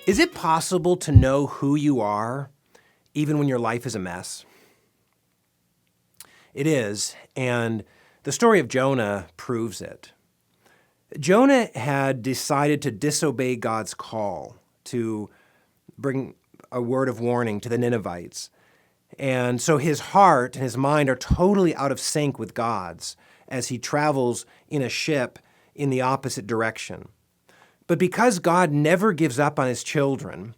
Is it possible to know who you are even when your life is a mess? It is, and the story of Jonah proves it. Jonah had decided to disobey God's call to bring a word of warning to the Ninevites. And so his heart and his mind are totally out of sync with God's as he travels in a ship in the opposite direction. But because God never gives up on his children,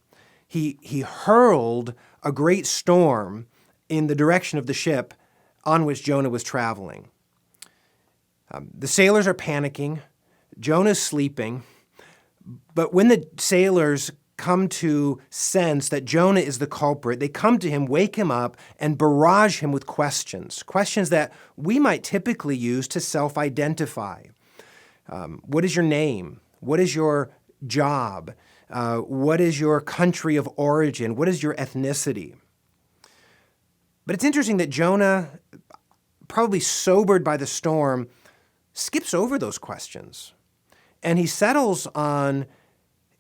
he hurled a great storm in the direction of the ship on which Jonah was traveling. The sailors are panicking. Jonah's sleeping. But when the sailors come to sense that Jonah is the culprit, they come to him, wake him up, and barrage him with questions that we might typically use to self-identify. What is your name? What is your job? What is your country of origin? What is your ethnicity? But it's interesting that Jonah, probably sobered by the storm, skips over those questions. And he settles on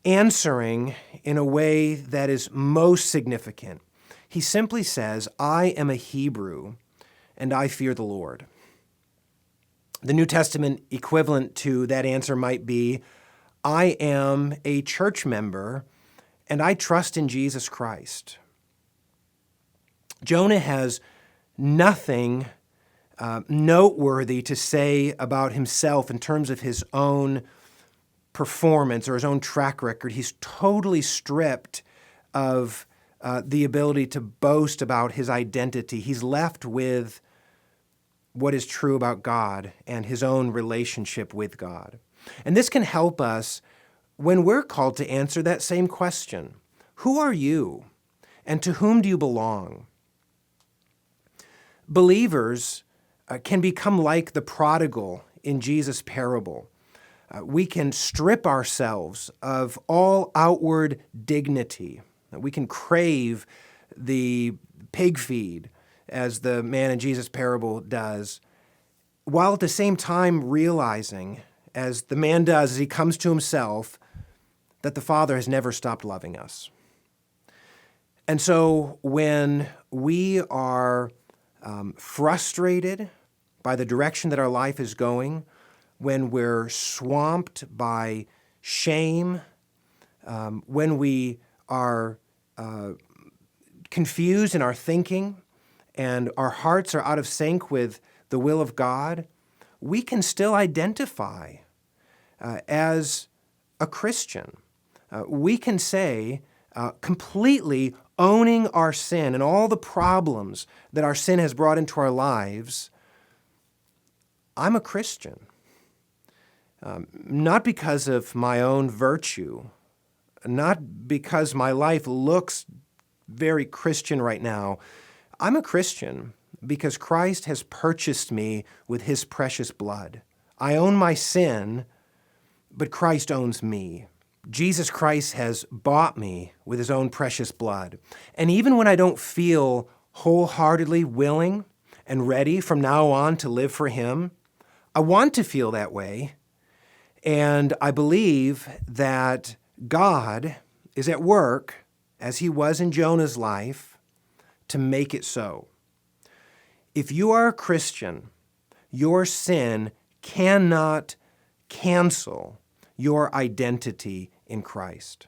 answering in a way that is most significant. He simply says, "I am a Hebrew, and I fear the Lord." The New Testament equivalent to that answer might be, "I am a church member, and I trust in Jesus Christ." Jonah has nothing noteworthy to say about himself in terms of his own performance or his own track record. He's totally stripped of the ability to boast about his identity. He's left with what is true about God and his own relationship with God. And this can help us when we're called to answer that same question. Who are you? And to whom do you belong? Believers can become like the prodigal in Jesus' parable. We can strip ourselves of all outward dignity. We can crave the pig feed, as the man in Jesus' parable does, while at the same time realizing, as the man does as he comes to himself, that the Father has never stopped loving us. And so when we are frustrated by the direction that our life is going, when we're swamped by shame, when we are confused in our thinking and our hearts are out of sync with the will of God, we can still identify as a Christian. We can say, completely owning our sin and all the problems that our sin has brought into our lives, I'm a Christian. Not because of my own virtue, not because my life looks very Christian right now. I'm a Christian because Christ has purchased me with his precious blood. I own my sin, but Christ owns me. Jesus Christ has bought me with his own precious blood. And even when I don't feel wholeheartedly willing and ready from now on to live for him, I want to feel that way. And I believe that God is at work, as he was in Jonah's life, to make it so. If you are a Christian, your sin cannot cancel your identity in Christ.